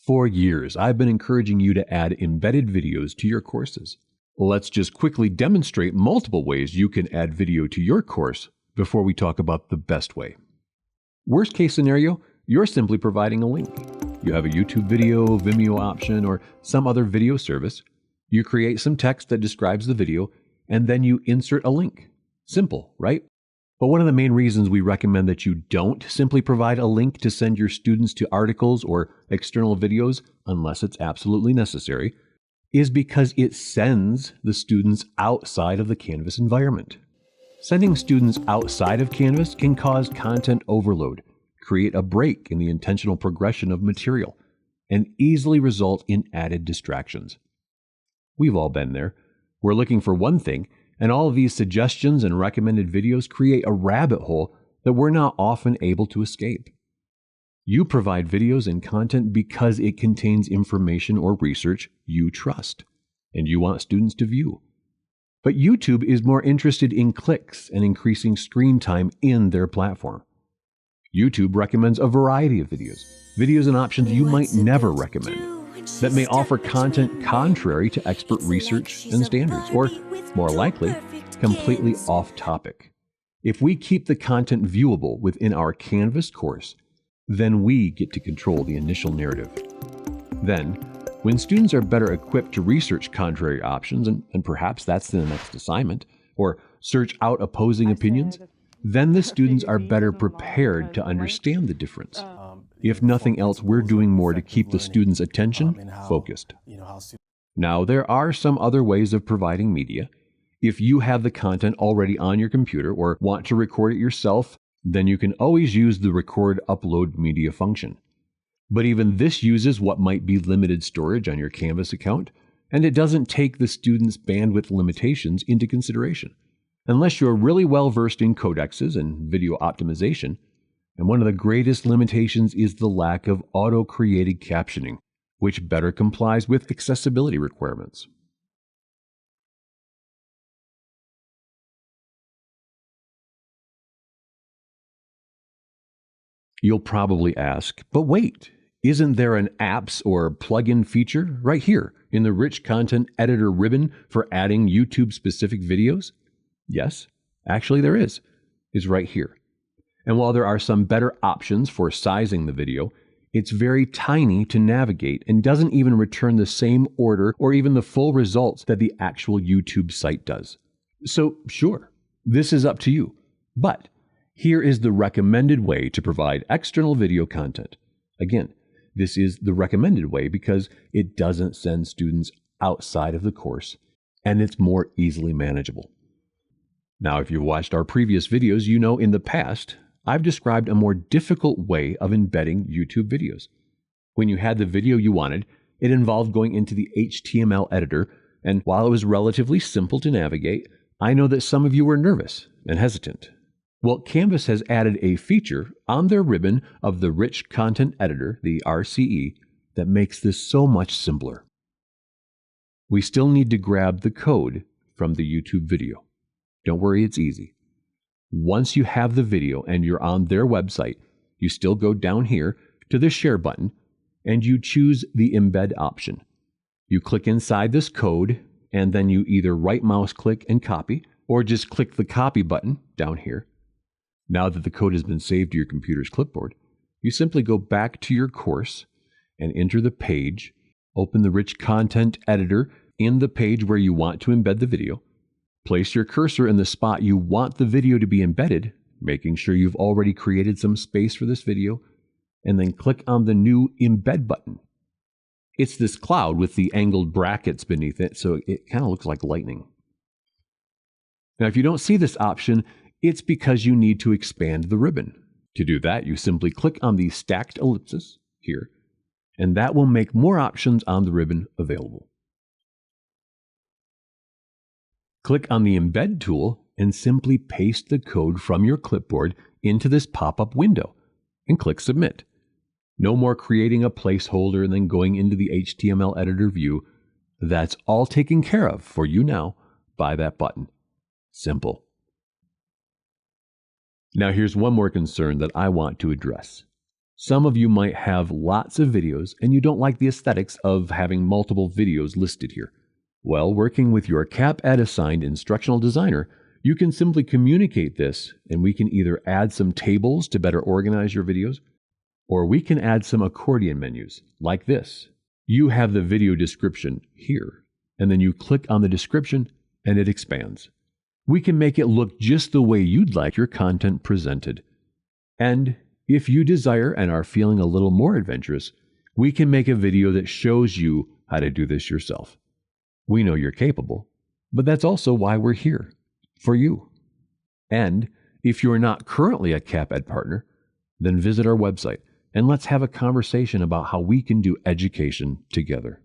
For years, I've been encouraging you to add embedded videos to your courses. Let's just quickly demonstrate multiple ways you can add video to your course before we talk about the best way. Worst case scenario, you're simply providing a link. You have a YouTube video, Vimeo option, or some other video service. You create some text that describes the video, and then you insert a link. Simple, right? But one of the main reasons we recommend that you don't simply provide a link to send your students to articles or external videos, unless it's absolutely necessary, is because it sends the students outside of the Canvas environment. Sending students outside of Canvas can cause content overload, create a break in the intentional progression of material, and easily result in added distractions. We've all been there. We're looking for one thing, and all of these suggestions and recommended videos create a rabbit hole that we're not often able to escape. You provide videos and content because it contains information or research you trust, and you want students to view. But YouTube is more interested in clicks and increasing screen time in their platform. YouTube recommends a variety of videos and options you might never recommend, that may offer content contrary to expert research and standards, or, more likely, completely off topic. If we keep the content viewable within our Canvas course, then we get to control the initial narrative. Then, when students are better equipped to research contrary options, and perhaps that's the next assignment, or search out opposing opinions, then the students are better prepared to understand the difference. If nothing else, we're doing more to keep the students' attention focused. Now, there are some other ways of providing media. If you have the content already on your computer or want to record it yourself, then you can always use the Record Upload Media function. But even this uses what might be limited storage on your Canvas account, and it doesn't take the students' bandwidth limitations into consideration, unless you're really well versed in codexes and video optimization. And one of the greatest limitations is the lack of auto-created captioning, which better complies with accessibility requirements. You'll probably ask, but wait, isn't there an apps or plugin feature right here in the Rich Content Editor ribbon for adding YouTube-specific videos? Yes, actually there is. It's right here. And while there are some better options for sizing the video, it's very tiny to navigate and doesn't even return the same order or even the full results that the actual YouTube site does. So sure, this is up to you. But here is the recommended way to provide external video content. Again, this is the recommended way because it doesn't send students outside of the course and it's more easily manageable. Now, if you've watched our previous videos, you know in the past, I've described a more difficult way of embedding YouTube videos. When you had the video you wanted, it involved going into the HTML editor, and while it was relatively simple to navigate, I know that some of you were nervous and hesitant. Well, Canvas has added a feature on their ribbon of the Rich Content Editor, the RCE, that makes this so much simpler. We still need to grab the code from the YouTube video. Don't worry, it's easy. Once you have the video and you're on their website, you still go down here to the Share button and you choose the Embed option. You click inside this code and then you either right mouse click and copy or just click the copy button down here. Now that the code has been saved to your computer's clipboard, you simply go back to your course and enter the page, open the Rich Content Editor in the page where you want to embed the video. Place your cursor in the spot you want the video to be embedded, making sure you've already created some space for this video, and then click on the new Embed button. It's this cloud with the angled brackets beneath it, so it kind of looks like lightning. Now, if you don't see this option, it's because you need to expand the ribbon. To do that, you simply click on the stacked ellipses here, and that will make more options on the ribbon available. Click on the Embed tool and simply paste the code from your clipboard into this pop-up window and click Submit. No more creating a placeholder and then going into the HTML editor view. That's all taken care of for you now by that button. Simple. Now here's one more concern that I want to address. Some of you might have lots of videos and you don't like the aesthetics of having multiple videos listed here. Well, working with your CapEd assigned instructional designer, you can simply communicate this and we can either add some tables to better organize your videos, or we can add some accordion menus like this. You have the video description here, and then you click on the description and it expands. We can make it look just the way you'd like your content presented. And if you desire and are feeling a little more adventurous, we can make a video that shows you how to do this yourself. We know you're capable, but that's also why we're here, for you. And if you're not currently a CapEd partner, then visit our website and let's have a conversation about how we can do education together.